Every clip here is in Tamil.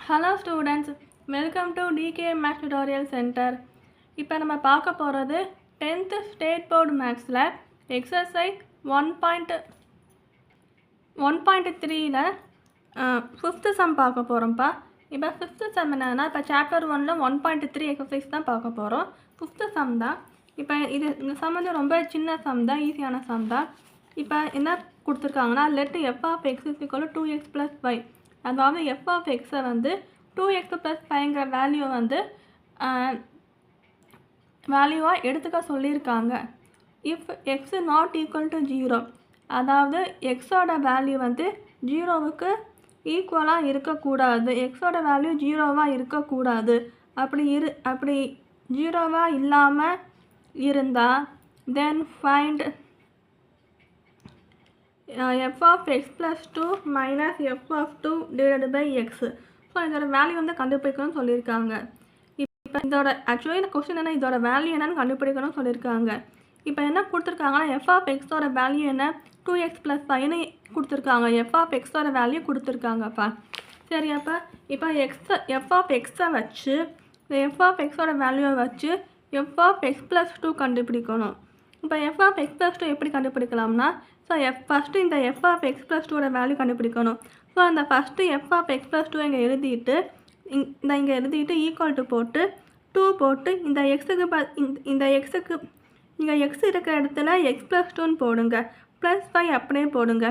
Hello students, welcome to DK Math Tutorial Center. இப்போ நம்ம பார்க்க போகிறது 10th State Board Mathsல exercise 1.3ல 5th sum பார்க்க போகிறோம்ப்பா. இப்போ 5th sum என்னன்னா இப்போ சாப்டர் 1ல 1.3 exercise தான் பார்க்க போகிறோம். 5th sum தான். இப்போ இந்த sum வந்து ரொம்ப சின்ன sum தான், ஈஸியான sum தான். இப்போ என்ன கொடுத்துருக்காங்கன்னா let f of x is equal to 2x plus y. அதாவது f of x வந்து 2x plus 5ங்கிற வேல்யூ வந்து வேல்யூவாக எடுத்துக்க சொல்லியிருக்காங்க. If X not equal to 0, அதாவது எக்ஸோட வேல்யூ வந்து 0வுக்கு ஈக்குவலாக இருக்கக்கூடாது, எக்ஸோட வேல்யூ 0வாக இருக்கக்கூடாது. அப்படி 0வாக இல்லாமல் இருந்தால் then find f of x plus 2 minus f of 2 divided by x. So இதோட வேல்யூ வந்து கண்டுபிடிக்கணும்னு சொல்லியிருக்காங்க. இப்போ இதோட ஆக்சுவலி இந்த கொஸ்டின் என்ன, இதோட வேல்யூ என்னன்னு கண்டுபிடிக்கணும்னு சொல்லியிருக்காங்க. இப்போ என்ன கொடுத்துருக்காங்கன்னா f of xோட வேல்யூ என்ன 2x plus 5ன்னு கொடுத்துருக்காங்க. f of xோட வேல்யூ கொடுத்துருக்காங்கப்பா. சரி, அப்போ இப்போ f of xை வச்சு இந்த f of xோட வேல்யூவை வச்சு f of x plus 2 கண்டுபிடிக்கணும். இப்போ f of x plus 2 எப்படி கண்டுபிடிக்கலாம்னா, ஸோ ஃபஸ்ட்டு இந்த f of x plus 2ஓட வேல்யூ கண்டுபிடிக்கணும். ஸோ அந்த first f of x plus 2 இங்கே எழுதிட்டு ஈக்குவல் டு போட்டு 2 போட்டு இந்த எக்ஸுக்கு இங்கே எக்ஸ் இருக்கிற இடத்துல x plus 2ன்னு போடுங்க, ப்ளஸ் 5 அப்படியே போடுங்க.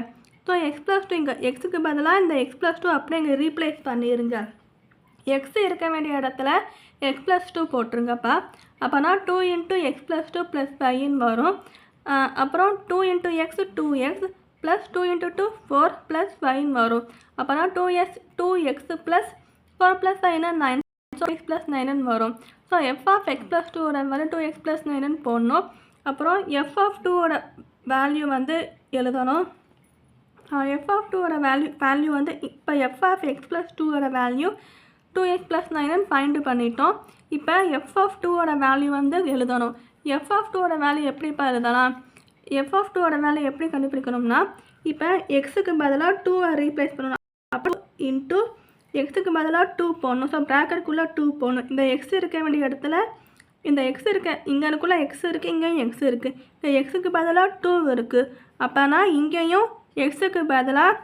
ஸோ x plus 2 இங்கே எக்ஸுக்கு பதிலாக இந்த x plus 2 அப்படியே இங்கே ரீப்ளேஸ் பண்ணிடுங்க. எக்ஸ் இருக்க வேண்டிய இடத்துல x plus 2 போட்டுருங்கப்பா. அப்போனா 2 × x plus 2 ப்ளஸ் 5ன்னு வரும். அப்புறம் 2 × x 2x ப்ளஸ் 2 × 2 4 ப்ளஸ் 5ன்னு வரும். அப்போனா 2x plus 4 plus 5 9, so x plus 9ன்னு வரும். So f of x plus 2ஓட வேல்யூ 2x ப்ளஸ் 9ன்னு போடணும். அப்புறம் f of 2ஓட வேல்யூ வந்து எழுதணும். f of 2ஓட வேல்யூ வந்து இப்போ f of x plus 2ஓட வேல்யூ 2x ப்ளஸ் 9ன்னு ஃபைண்ட் பண்ணிட்டோம். இப்போ f of 2ஓட வேல்யூ வந்து எழுதணும். f of 2ஓட வேல்யூ எப்படிப்பா எழுதலாம், f of 2ஓட வேல்யூ எப்படி கண்டுபிடிக்கணும்னா, இப்போ எக்ஸுக்கு பதிலாக 2ஐ ரீப்ளேஸ் பண்ணணும். அப்போ இன்ட்டு எக்ஸுக்கு பதிலாக 2 போடணும். ஸோ ப்ராக்கெட்டுக்குள்ளே 2 போடணும். இந்த எக்ஸ் இருக்க வேண்டிய இடத்துல இந்த எக்ஸ் இங்கனுக்குள்ளே எக்ஸ் இருக்குது, இங்கேயும் எக்ஸ் இருக்குது. இந்த எக்ஸுக்கு பதிலாக 2 இருக்குது. அப்போனா இங்கேயும் எக்ஸுக்கு பதிலாக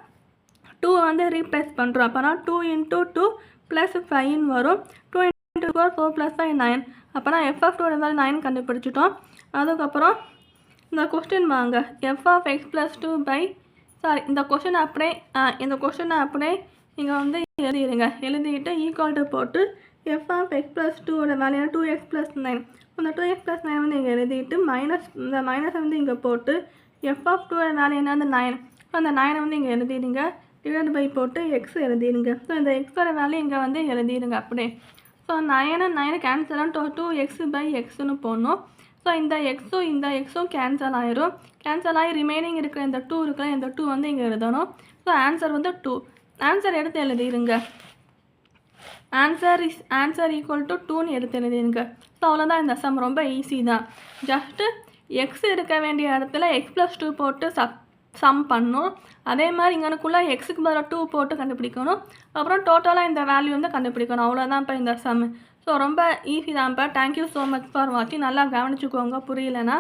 2 வந்து ரீப்ளேஸ் பண்ணுறோம். அப்போனா 2 × 2 ப்ளஸ் 5ன்னு வரும். 2 × 4 4 ப்ளஸ் 5 9. அப்போனா f of 2ஓட வேல்யூ 9 கண்டுபிடிச்சிட்டோம். அதுக்கப்புறம் இந்த கொஸ்டின் வாங்க, f of x plus 2 by இந்த கொஸ்டினை அப்படியே இங்கே வந்து எழுதிட்டு ஈக்குவல் டு போட்டு f of x plus 2ஓட வேல்யூ 2x ப்ளஸ் 9. அந்த 2x ப்ளஸ் 9 வந்து இங்கே எழுதிட்டு இந்த மைனஸ் வந்து இங்கே போட்டு f of 2ஓட வேல்யூ என்னது 9. ஸோ அந்த 9 வந்து இங்கே எழுதிடுங்க, டிவைட் பை போட்டு எக்ஸ் எழுதிடுங்க. ஸோ இந்த எக்ஸோட வேல்யூ இங்கே வந்து எழுதிடுங்க அப்படியே. ஸோ 9 கேன்சல் ஆகும், 2x by xன்னு போடணும். ஸோ இந்த எக்ஸும் கேன்சல் ஆகி ரிமைனிங் இருக்கிற இந்த 2 இருக்கிற இந்த 2 வந்து இங்கே எழுதணும். ஸோ ஆன்சர் வந்து 2. ஆன்சர் எடுத்து எழுதிடுங்க. ஆன்சர் ஈக்குவல் டு 2ன்னு எடுத்து எழுதிடுங்க. ஸோ அவ்வளோதான், இந்த சம் ரொம்ப ஈஸி தான். ஜஸ்ட்டு எக்ஸ் இருக்க வேண்டிய இடத்துல x plus 2 போட்டு சம் பண்ணணும். அதே மாதிரி இங்கனுக்குள்ளே எக்ஸுக்கு பதிலாக 2 போட்டு கண்டுபிடிக்கணும். அப்புறம் டோட்டலாக இந்த வேல்யூ வந்து கண்டுபிடிக்கணும். அவ்வளோதான் இப்போ இந்த சம். ஸோ ரொம்ப ஈஸி தான்ப்பா. தேங்க்யூ ஸோ மச் ஃபார் வாட்சிங். நல்லா கவனிச்சுக்கோங்க, புரியலனா